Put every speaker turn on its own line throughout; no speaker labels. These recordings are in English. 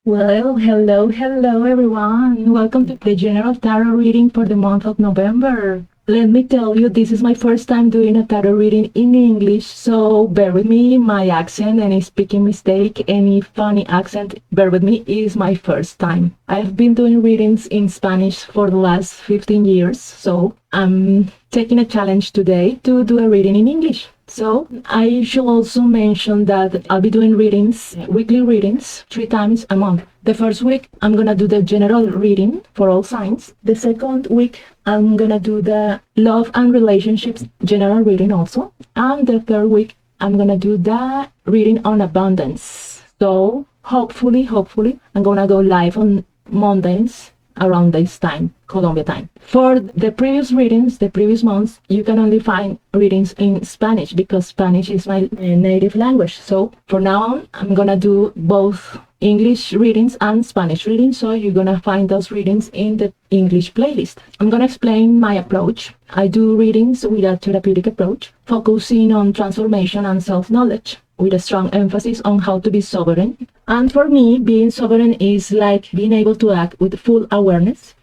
Well, hello everyone. Welcome to the general tarot reading for the month of November. Let me tell you, this is my first time doing a tarot reading in English, so bear with me. My accent, any speaking mistake, any funny accent, bear with me. It is my first time. I've been doing readings in Spanish for the last 15 years, so I'm taking a challenge today to do a reading in English. So I should also mention that I'll be doing readings, weekly readings, 3 times a month. The first week, I'm gonna do the general reading for all signs. The second week, I'm gonna do the love and relationships general reading also. And the third week, I'm gonna do the reading on abundance. So hopefully, I'm gonna go live on Mondays around this time, Colombia time. For the previous readings, the previous months, you can only find readings in Spanish because Spanish is my native language. So for now on, I'm gonna do both English readings and Spanish readings. So you're gonna find those readings in the English playlist. I'm gonna explain my approach. I do readings with a therapeutic approach, focusing on transformation and self-knowledge, with a strong emphasis on how to be sovereign. And for me, being sovereign is like being able to act with full awareness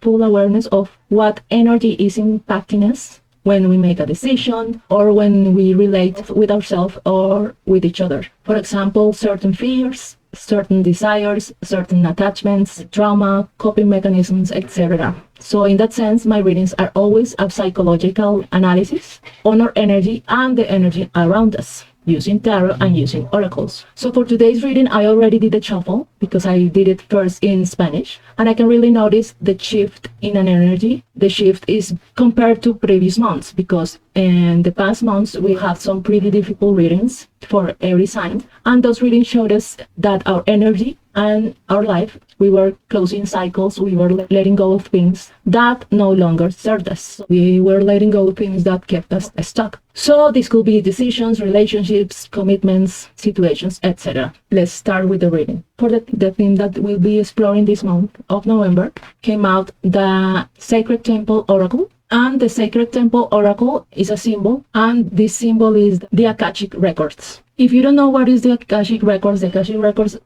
of what energy is impacting us when we make a decision or when we relate with ourselves or with each other. For example, certain fears, certain desires, certain attachments, trauma, coping mechanisms, etc. So in that sense, my readings are always a psychological analysis on our energy and the energy around us, using tarot and using oracles. So for today's reading, I already did a shuffle because I did it first in Spanish, and I can really notice the shift in an energy. The shift is compared to previous months because in the past months, we had some pretty difficult readings for every sign, and those readings showed us that our energy and our life, we were closing cycles, we were letting go of things that no longer served us. We were letting go of things that kept us stuck. So this could be decisions, relationships, commitments, situations, etc. Let's start with the reading. For the theme that we'll be exploring this month of November, came out the Sacred Temple Oracle. And the Sacred Temple Oracle is a symbol, and this symbol is the Akashic Records. If you don't know what is the Akashic Records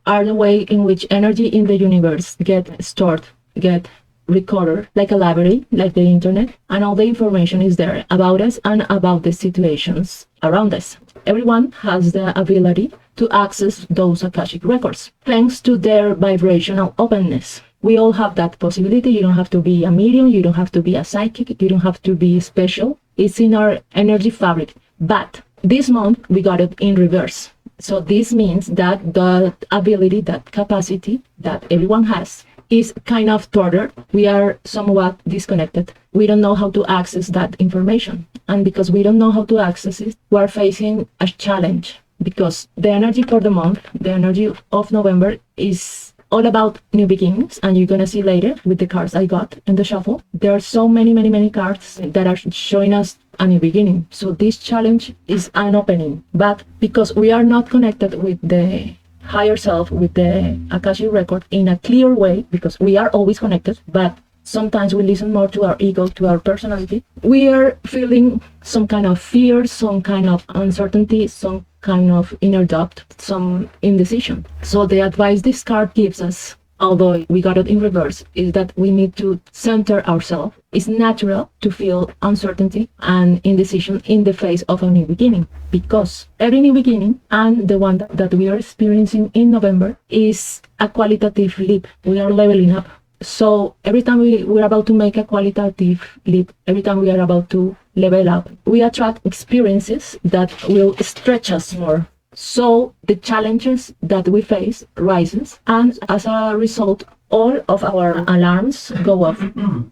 are the way in which energy in the universe get stored, get recorded, like a library, like the internet, and all the information is there about us and about the situations around us. Everyone has the ability to access those Akashic Records, thanks to their vibrational openness. We all have that possibility. You don't have to be a medium, you don't have to be a psychic, you don't have to be special. It's in our energy fabric. But this month, we got it in reverse. So this means that the ability, that capacity that everyone has is kind of thwarted. We are somewhat disconnected. We don't know how to access that information. And because we don't know how to access it, we are facing a challenge. Because the energy for the month, the energy of November is all about new beginnings, and you're gonna see later with the cards I got in the shuffle. There are so many cards that are showing us a new beginning. So this challenge is an opening, but because we are not connected with the higher self, with the Akashic Record in a clear way, because we are always connected, but sometimes we listen more to our ego, to our personality. We are feeling some kind of fear, some kind of uncertainty, some kind of inner doubt, some indecision. So the advice this card gives us, although we got it in reverse, is that we need to center ourselves. It's natural to feel uncertainty and indecision in the face of a new beginning, because every new beginning, and the one that we are experiencing in November, is a qualitative leap. We are leveling up. So every time we're about to make a qualitative leap, every time we are about to level up, we attract experiences that will stretch us more. So the challenges that we face rises, and as a result, all of our alarms go off.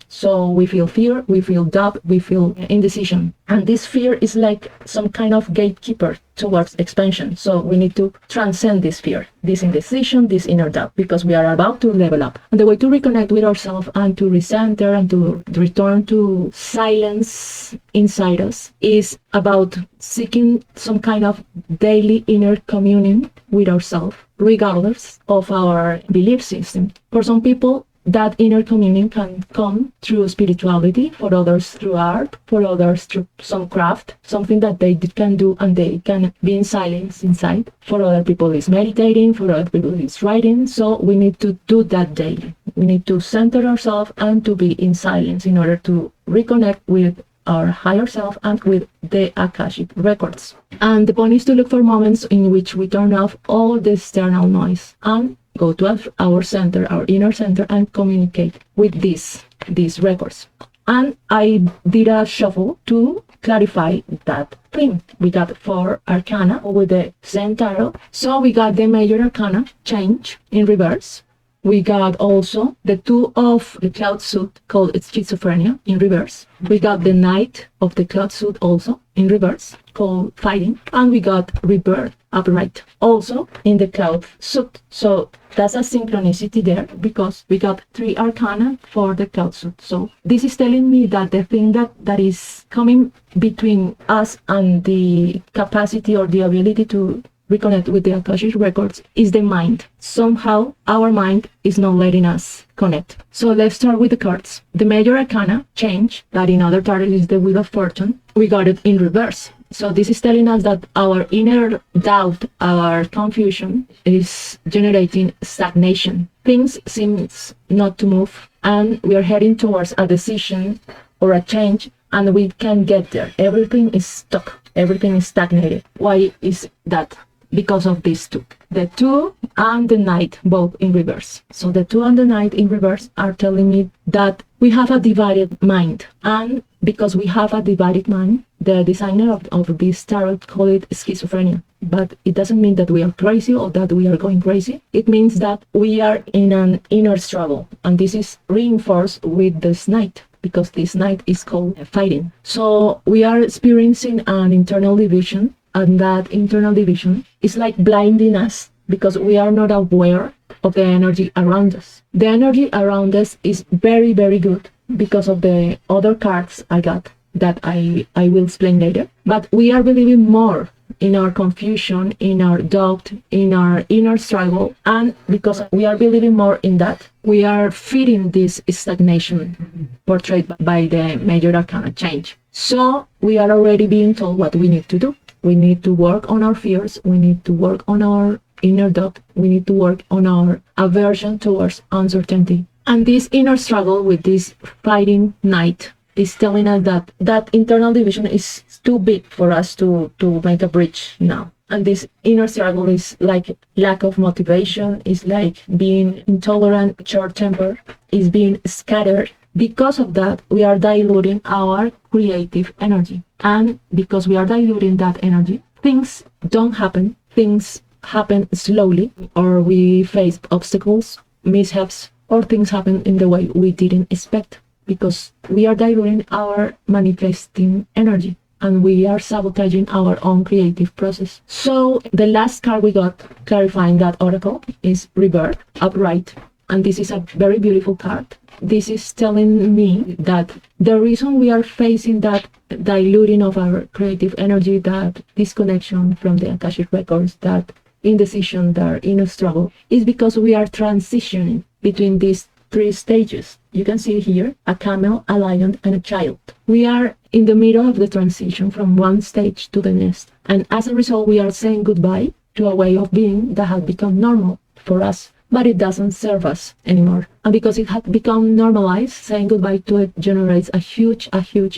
So we feel fear, we feel doubt, we feel indecision. And this fear is like some kind of gatekeeper towards expansion. So we need to transcend this fear, this indecision, this inner doubt, because we are about to level up. And the way to reconnect with ourselves and to recenter and to return to silence inside us is about seeking some kind of daily inner communion with ourselves, regardless of our belief system. For some people, that inner communion can come through spirituality, for others through art, for others through some craft, something that they can do and they can be in silence inside. For other people it's meditating, for other people it's writing. So we need to do that daily. We need to center ourselves and to be in silence in order to reconnect with our higher self and with the Akashic records. And the point is to look for moments in which we turn off all the external noise and go to our center, our inner center, and communicate with these records. And I did a shuffle to clarify that theme. We got 4 arcana with the Zen Tarot. So we got the major arcana, change, in reverse. We got also the 2 of the cloud suit called schizophrenia in reverse. We got the Knight of the cloud suit also in reverse called fighting. And we got rebirth upright also in the cloud suit. So that's a synchronicity there because we got 3 arcana for the cloud suit. So this is telling me that the thing that is coming between us and the capacity or the ability to reconnect with the Akashic records is the mind. Somehow our mind is not letting us connect. So let's start with the cards. The major arcana, change, that in other tarot is the Wheel of Fortune. We got it in reverse. So this is telling us that our inner doubt, our confusion is generating stagnation. Things seem not to move and we are heading towards a decision or a change and we can't get there. Everything is stuck. Everything is stagnated. Why is that? Because of these 2. The 2 and the Knight, both in reverse. So the 2 and the Knight in reverse are telling me that we have a divided mind. And because we have a divided mind, the designer of this tarot called it schizophrenia. But it doesn't mean that we are crazy or that we are going crazy. It means that we are in an inner struggle. And this is reinforced with this Knight, because this Knight is called fighting. So we are experiencing an internal division. And that internal division is like blinding us because we are not aware of the energy around us. The energy around us is very, very good because of the other cards I got that I will explain later. But we are believing more in our confusion, in our doubt, in our inner struggle. And because we are believing more in that, we are feeding this stagnation portrayed by the major arcana change. So we are already being told what we need to do. We need to work on our fears. We need to work on our inner doubt. We need to work on our aversion towards uncertainty. And this inner struggle with this fighting Knight is telling us that that internal division is too big for us to make a bridge now. And this inner struggle is like lack of motivation, is like being intolerant, short-tempered, is being scattered. Because of that, we are diluting our creative energy. And because we are diluting that energy, things don't happen. Things happen slowly, or we face obstacles, mishaps, or things happen in the way we didn't expect. Because we are diluting our manifesting energy and we are sabotaging our own creative process. So the last card we got clarifying that oracle is Rebirth, upright. And this is a very beautiful card. This is telling me that the reason we are facing that diluting of our creative energy, that disconnection from the Akashic records, that indecision, that inner struggle, is because we are transitioning between these 3 stages. You can see here a camel, a lion, and a child. We are in the middle of the transition from one stage to the next. And as a result, we are saying goodbye to a way of being that has become normal for us. But it doesn't serve us anymore. And because it had become normalized, saying goodbye to it generates a huge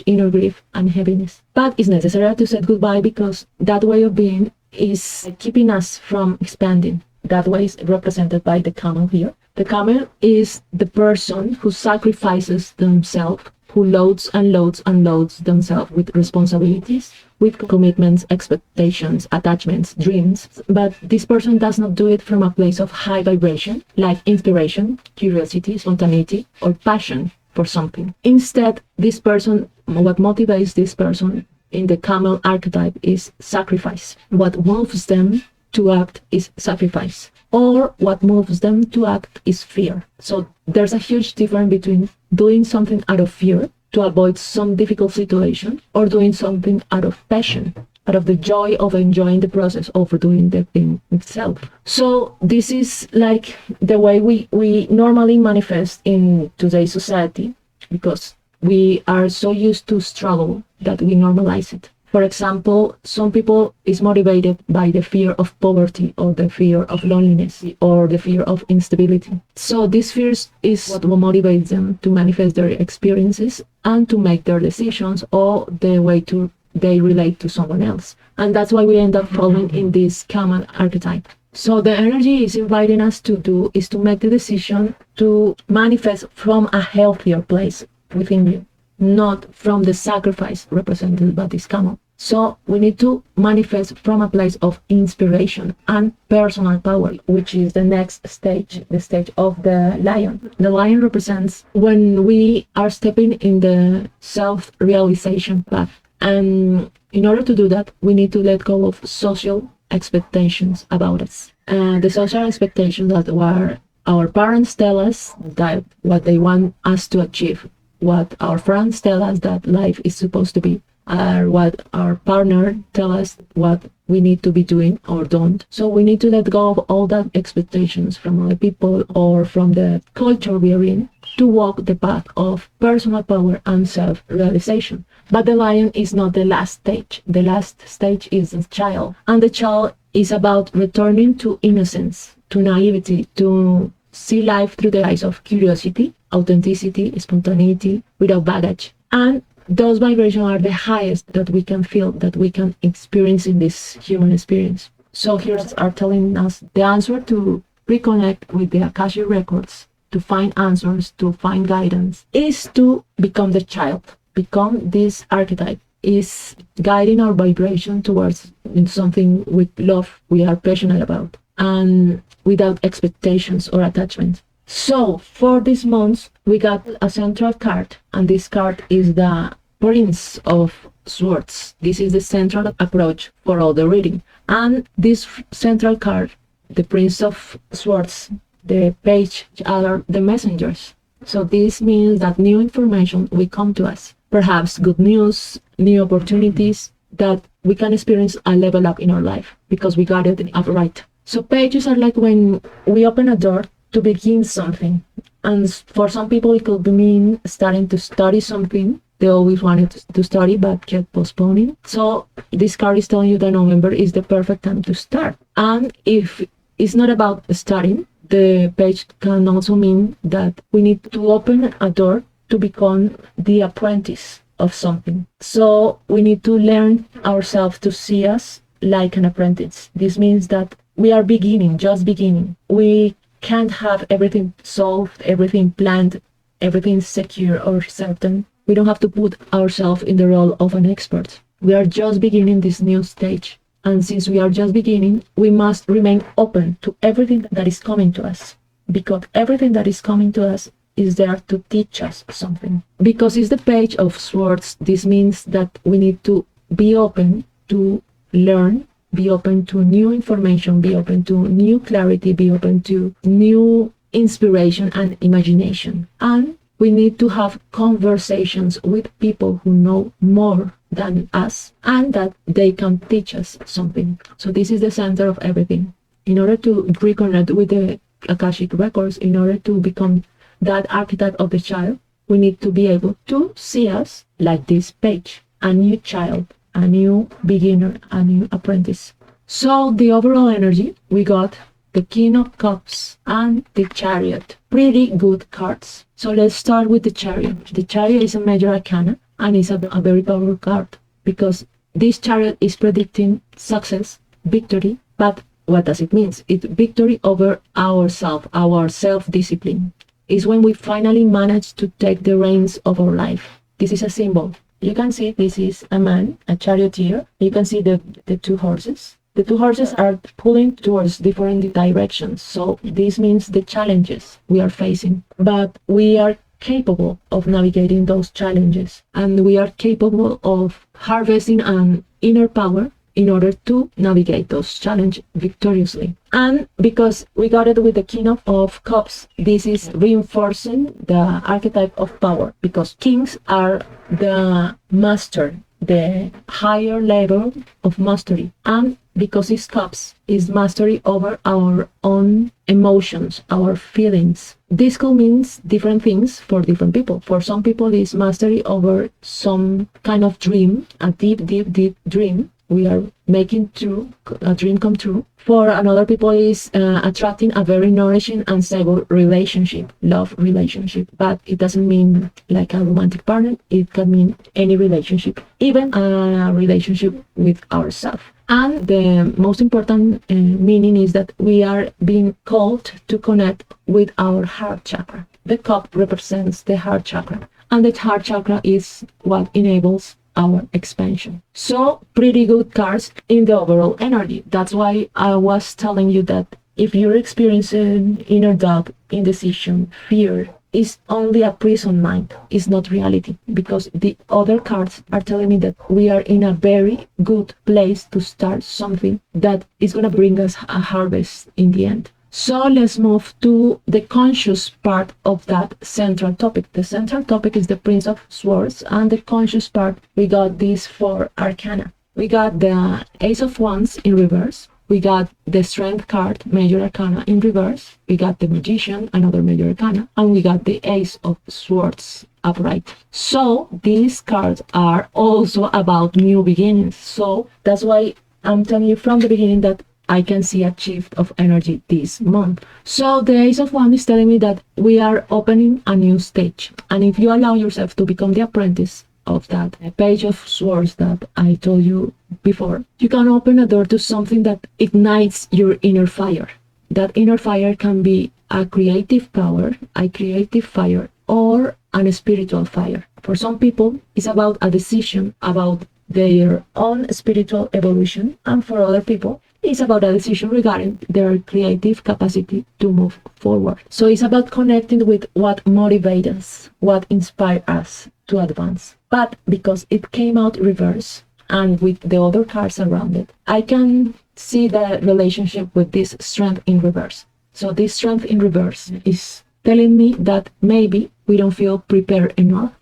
inner grief and heaviness. But it's necessary to say goodbye because that way of being is keeping us from expanding. That way is represented by the camel here. The camel is the person who sacrifices themselves, who loads and loads and loads themselves with responsibilities, with commitments, expectations, attachments, dreams. But this person does not do it from a place of high vibration, like inspiration, curiosity, spontaneity, or passion for something. Instead, this person, what motivates this person in the camel archetype is sacrifice. What moves them to act is sacrifice, or what moves them to act is fear. So there's a huge difference between doing something out of fear to avoid some difficult situation or doing something out of passion but of the joy of enjoying the process of doing the thing itself. So this is like the way we normally manifest in today's society, because we are so used to struggle that we normalize it. For example, some people is motivated by the fear of poverty or the fear of loneliness or the fear of instability. So this fear is what will motivate them to manifest their experiences and to make their decisions or the way to they relate to someone else. And that's why we end up falling in this common archetype. So the energy is inviting us to do is to make the decision to manifest from a healthier place within you, not from the sacrifice represented by this camel. So we need to manifest from a place of inspiration and personal power, which is the next stage, the stage of the lion. The lion represents when we are stepping in the self-realization path. And in order to do that, we need to let go of social expectations about us. The social expectations that were our parents tell us that what they want us to achieve, what our friends tell us that life is supposed to be, or what our partner tell us what we need to be doing or don't. So we need to let go of all that expectations from other people or from the culture we are in to walk the path of personal power and self-realization. But the lion is not the last stage. The last stage is the child. And the child is about returning to innocence, to naivety, to see life through the eyes of curiosity, authenticity, spontaneity, without baggage. And those vibrations are the highest that we can feel, that we can experience in this human experience. So here are telling us the answer to reconnect with the Akashic records, to find answers, to find guidance, is to become the child, become this archetype, is guiding our vibration towards something with love we are passionate about, and without expectations or attachment. So for this month, we got a central card, and this card is the Prince of Swords. This is the central approach for all the reading. And this central card, the Prince of Swords, the page are the messengers. So this means that new information will come to us. Perhaps good news, new opportunities that we can experience a level up in our life because we got it upright. So pages are like when we open a door to begin something. And for some people, it could mean starting to study something they always wanted to study but kept postponing. So this card is telling you that November is the perfect time to start. And if it's not about studying, the page can also mean that we need to open a door to become the apprentice of something. So we need to learn ourselves to see us like an apprentice. This means that we are beginning, just beginning. We can't have everything solved, everything planned, everything secure or certain. We don't have to put ourselves in the role of an expert. We are just beginning this new stage. And since we are just beginning, we must remain open to everything that is coming to us. Because everything that is coming to us is there to teach us something. Because it's the page of swords, this means that we need to be open to learn, be open to new information, be open to new clarity, be open to new inspiration and imagination. And we need to have conversations with people who know more than us and that they can teach us something. So this is the center of everything. In order to reconnect with the Akashic records, in order to become that archetype of the child, we need to be able to see us like this page, a new child, a new beginner, a new apprentice. So the overall energy, we got the King of Cups and the Chariot. Pretty good cards. So let's start with the Chariot. The Chariot is a major arcana and it's a very powerful card because this Chariot is predicting success, victory, but what does it mean? It's victory over ourselves, our self-discipline. It's when we finally manage to take the reins of our life. This is a symbol. You can see this is a man, a charioteer. You can see the two horses. The two horses are pulling towards different directions. So this means the challenges we are facing. But we are capable of navigating those challenges. And we are capable of harvesting an inner power in order to navigate those challenges victoriously. And because we got it with the King of Cups, this is reinforcing the archetype of power because kings are the master the higher level of mastery. And because it's cups, is mastery over our own emotions, our feelings. This could mean different things for different people. For some people, it's mastery over some kind of dream, a deep, deep, deep dream. We are making true a dream come true. For another people, is attracting a very nourishing and stable relationship, love relationship. But it doesn't mean like a romantic partner. It can mean any relationship, even a relationship with ourselves. And the most important meaning is that we are being called to connect with our heart chakra. The cup represents the heart chakra, and the heart chakra is what enables our expansion. So pretty good cards in the overall energy. That's why I was telling you that if you're experiencing inner doubt, indecision, fear, it's only a prison mind. It's not reality, because the other cards are telling me that we are in a very good place to start something that is going to bring us a harvest in the end. So let's move to the conscious part of that central topic. The central topic is the Prince of Swords, and the conscious part, we got these 4 arcana. We got the Ace of Wands in reverse. We got the Strength card, Major Arcana, in reverse. We got the Magician, another Major Arcana. And we got the Ace of Swords upright. So these cards are also about new beginnings. So that's why I'm telling you from the beginning that I can see a shift of energy this month. So the Ace of Wands is telling me that we are opening a new stage. And if you allow yourself to become the apprentice of that Page of Swords that I told you before, you can open a door to something that ignites your inner fire. That inner fire can be a creative power, a creative fire, or a spiritual fire. For some people, it's about a decision about their own spiritual evolution, and for other people, it's about a decision regarding their creative capacity to move forward. So it's about connecting with what motivates us, what inspires us to advance. But because it came out reverse and with the other cards around it, I can see the relationship with this Strength in reverse. So this Strength in reverse is telling me that maybe we don't feel prepared enough.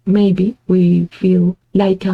Maybe we feel like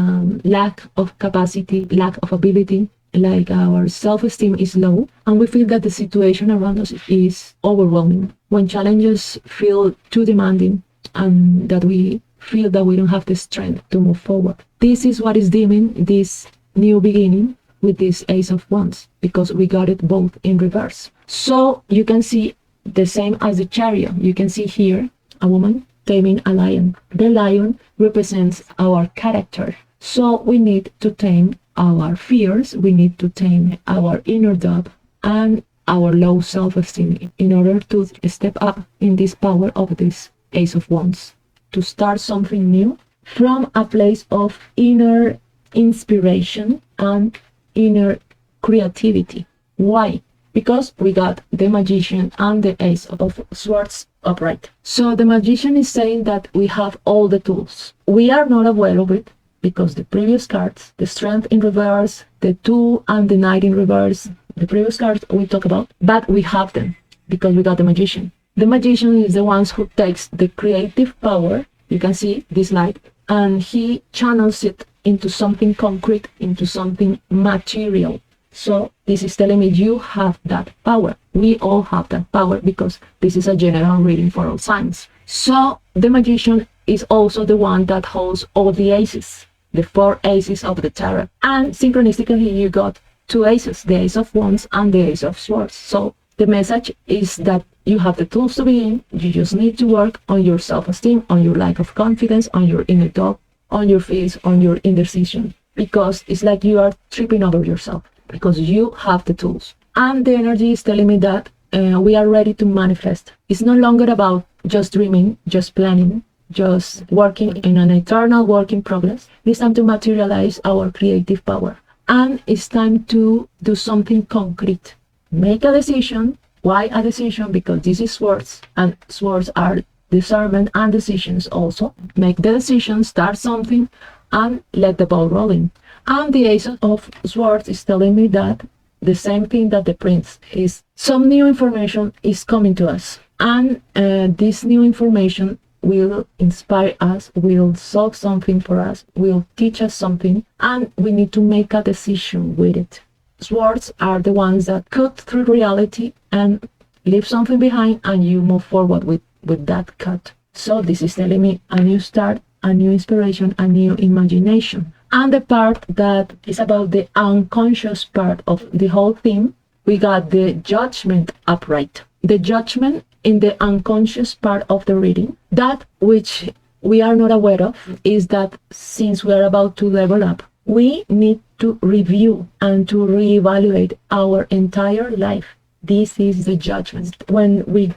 lack of capacity, lack of ability, like our self-esteem is low, and we feel that the situation around us is overwhelming. When challenges feel too demanding, and that we feel that we don't have the strength to move forward. This is what is dimming this new beginning with this Ace of Wands, because we got it both in reverse. So you can see the same as the Chariot. You can see here a woman taming a lion. The lion represents our character. So we need to tame our fears, we need to tame our inner doubt and our low self-esteem in order to step up in this power of this Ace of Wands, to start something new from a place of inner inspiration and inner creativity. Why? Because we got the Magician and the Ace of Swords upright. So the Magician is saying that we have all the tools. We are not aware of it, because the previous cards, the Strength in reverse, the 2 and the Knight in reverse, the previous cards we talk about, but we have them because we got the Magician. The Magician is the one who takes the creative power, you can see this light, and he channels it into something concrete, into something material. So this is telling me you have that power. We all have that power, because this is a general reading for all signs. So the Magician is also the one that holds all the aces, the 4 aces of the tarot. And synchronistically, you got 2 aces, the Ace of Wands and the Ace of Swords. So the message is that you have the tools to begin. You just need to work on your self-esteem, on your lack of confidence, on your inner doubt, on your fears, on your indecision. Because it's like you are tripping over yourself, because you have the tools. And the energy is telling me that we are ready to manifest. It's no longer about just dreaming, just planning, just working in an eternal work in progress. It's time to materialize our creative power. And it's time to do something concrete. Make a decision. Why a decision? Because this is swords, and swords are discernment and decisions also. Make the decision, start something, and let the ball rolling. And the Ace of Swords is telling me that the same thing that the Prince is. Some new information is coming to us. And this new information will inspire us, will solve something for us, will teach us something, and we need to make a decision with it. Swords are the ones that cut through reality and leave something behind, and you move forward with that cut. So this is telling me a new start, a new inspiration, a new imagination. And the part that is about the unconscious part of the whole theme, we got the Judgment upright. The judgment in the unconscious part of the reading, that which we are not aware of, is that since we are about to level up, we need to review and to reevaluate our entire life. This is the judgment. When we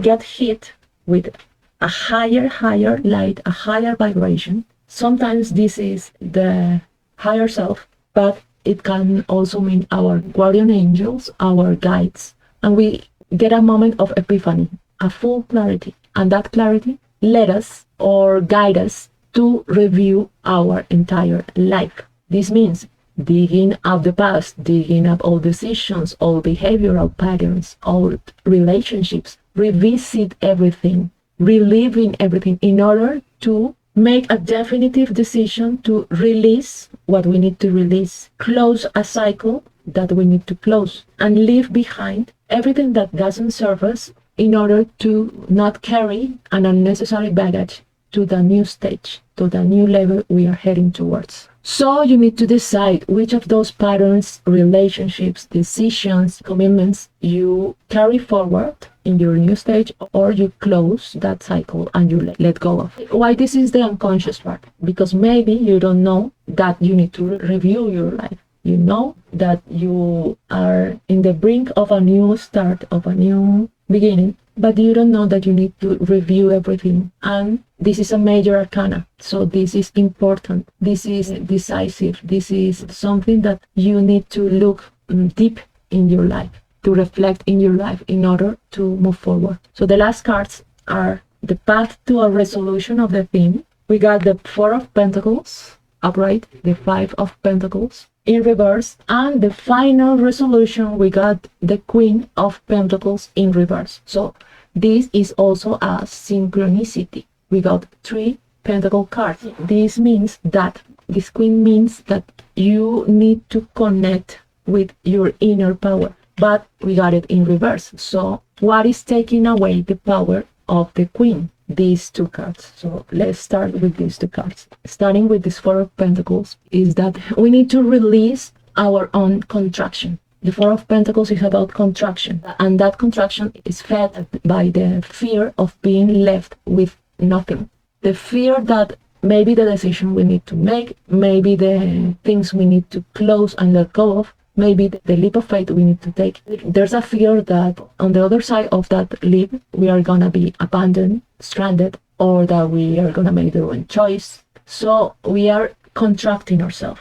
get hit with a higher light, a higher vibration, sometimes this is the higher self, but it can also mean our guardian angels, our guides, and we get a moment of epiphany, a full clarity, and that clarity led us or guide us to review our entire life. This means digging up the past, digging up all decisions, all behavioral patterns, all relationships, revisit everything, reliving everything in order to make a definitive decision to release what we need to release, close a cycle that we need to close, and leave behind everything that doesn't serve us in order to not carry an unnecessary baggage to the new stage, to the new level we are heading towards. So you need to decide which of those patterns, relationships, decisions, commitments you carry forward in your new stage, or you close that cycle and you let go of it. Why this is the unconscious part? Because maybe you don't know that you need to review your life. You know that you are in the brink of a new start, of a new beginning, but you don't know that you need to review everything. And this is a major arcana. So this is important. This is decisive. This is something that you need to look deep in your life, to reflect in your life in order to move forward. So the last cards are the path to a resolution of the theme. We got the Four of Pentacles upright, the Five of Pentacles in reverse, and the final resolution we got the Queen of Pentacles in reverse. So this is also a synchronicity. We got 3 pentacle cards. This means that this queen means that you need to connect with your inner power, but we got it in reverse. So what is taking away the power of the queen? These 2 cards. So let's start with these 2 cards. Starting with this Four of Pentacles is that we need to release our own contraction. The Four of Pentacles is about contraction, and that contraction is fed by the fear of being left with nothing. The fear that maybe the decision we need to make, maybe the things we need to close and let go of, maybe the leap of faith we need to take. There's a fear that on the other side of that leap, we are gonna be abandoned, stranded, or that we are gonna make the wrong choice. So we are contracting ourselves.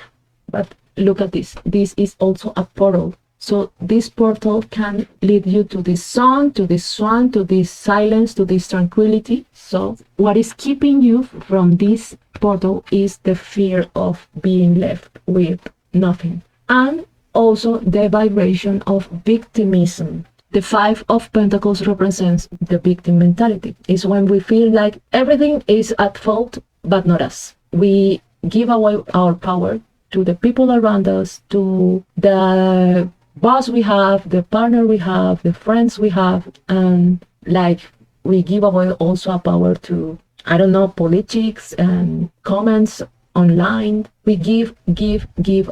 But look at this. This is also a portal. So this portal can lead you to this sun, to this swan, to this silence, to this tranquility. So what is keeping you from this portal is the fear of being left with nothing. And also the vibration of victimism. The Five of Pentacles represents the victim mentality. It's when we feel like everything is at fault, but not us. We give away our power to the people around us, to the boss we have, the partner we have, the friends we have, and like we give away also a power to, I don't know, politics and comments online. We give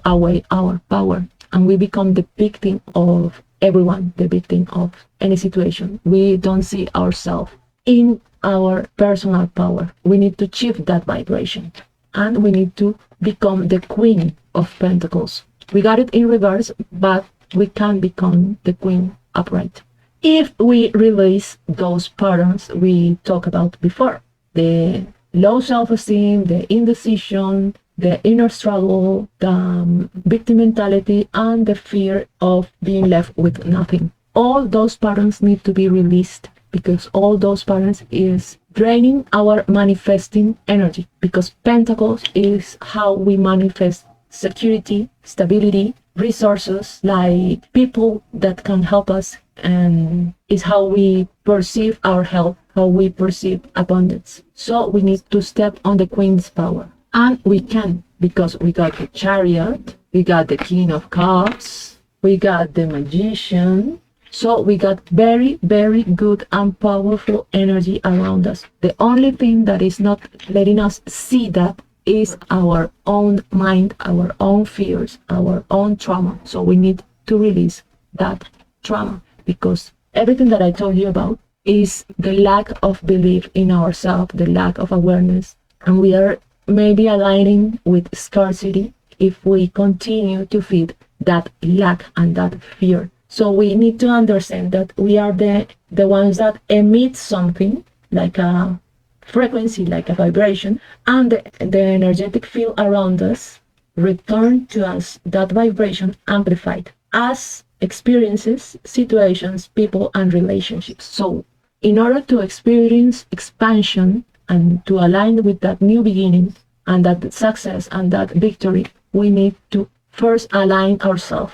away our power, and we become the victim of everyone, the victim of any situation. We don't see ourselves in our personal power. We need to shift that vibration, and we need to become the Queen of Pentacles. We got it in reverse, but we can become the queen upright if we release those patterns we talked about before. The low self-esteem, the indecision, the inner struggle, the victim mentality, and the fear of being left with nothing. All those patterns need to be released, because all those patterns is draining our manifesting energy, because Pentacles is how we manifest security, stability, resources, like people that can help us, and is how we perceive our health how we perceive abundance. So we need to step on the Queen's power. And we can, because we got the Chariot, we got the King of Cups, we got the Magician. So we got very, very good and powerful energy around us. The only thing that is not letting us see that is our own mind, our own fears, our own trauma. So we need to release that trauma, because everything that I told you about is the lack of belief in ourselves, the lack of awareness. And we are maybe aligning with scarcity if we continue to feed that lack and that fear. So we need to understand that we are the ones that emit something, like a frequency, like a vibration, and the energetic field around us return to us that vibration amplified as experiences, situations, people, and relationships. So in order to experience expansion and to align with that new beginning and that success and that victory, we need to first align ourselves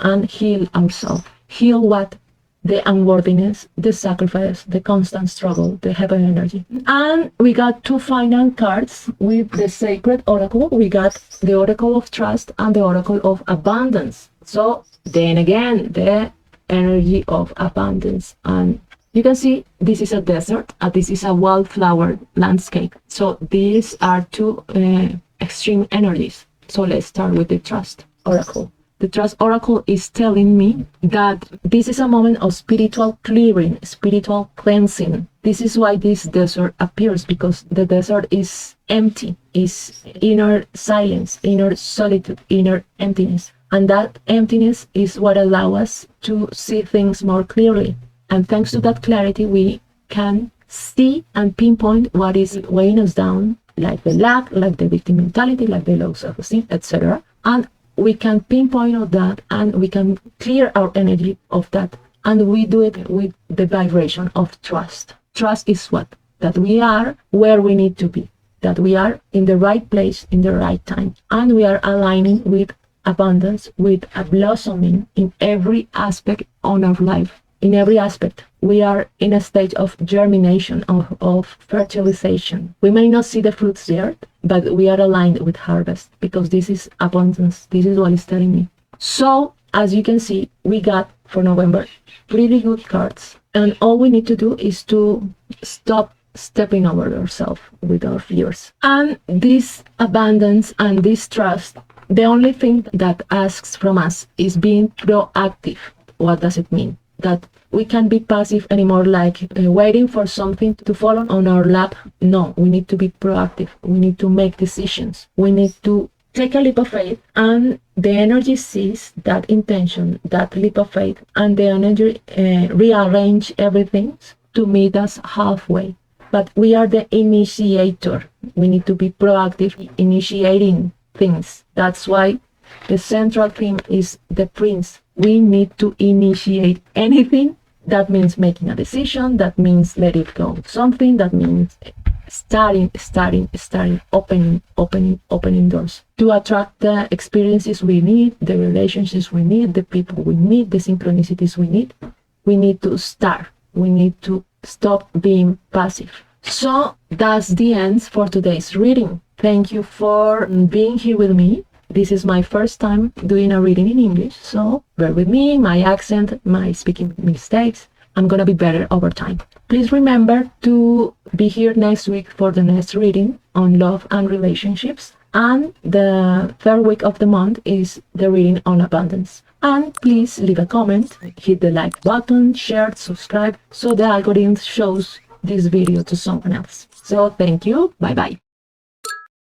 and heal ourselves. Heal what? The unworthiness, the sacrifice, the constant struggle, the heaven energy. And we got two final cards with the Sacred Oracle. We got the Oracle of Trust and the Oracle of Abundance. So then again, the energy of abundance. And you can see this is a desert, this is a wildflower landscape. So these are two extreme energies. So let's start with the Trust Oracle. The Trust Oracle is telling me that this is a moment of spiritual clearing, spiritual cleansing. This is why this desert appears, because the desert is empty, is inner silence, inner solitude, inner emptiness. And that emptiness is what allows us to see things more clearly. And thanks to that clarity, we can see and pinpoint what is weighing us down, like the lack, like the victim mentality, like the low self-esteem, etc. And we can pinpoint all that, and we can clear our energy of that. And we do it with the vibration of trust. Trust is what? That we are where we need to be, that we are in the right place, in the right time. And we are aligning with abundance, with a blossoming in every aspect of our life. In every aspect, we are in a stage of germination, of fertilization. We may not see the fruits yet, but we are aligned with harvest, because this is abundance. This is what it's telling me. So, as you can see, we got for November pretty good cards. And all we need to do is to stop stepping over ourselves with our fears. And this abundance and this trust, the only thing that asks from us is being proactive. What does it mean? That we can't be passive anymore, like waiting for something to fall on our lap. No, we need to be proactive. We need to make decisions. We need to take a leap of faith, and the energy sees that intention, that leap of faith, and the energy rearrange everything to meet us halfway. But we are the initiator. We need to be proactive, initiating things. That's why the central theme is the Prince. We need to initiate anything. That means making a decision. That means let it go. Something that means starting, opening doors to attract the experiences we need, the relationships we need, the people we need, the synchronicities we need. We need to start. We need to stop being passive. So that's the end for today's reading. Thank you for being here with me. This is my first time doing a reading in English, so bear with me, my accent, my speaking mistakes. I'm gonna be better over time. Please remember to be here next week for the next reading on love and relationships. And the third week of the month is the reading on abundance. And please leave a comment, hit the like button, share, subscribe, so the algorithm shows this video to someone else. So thank you, bye bye.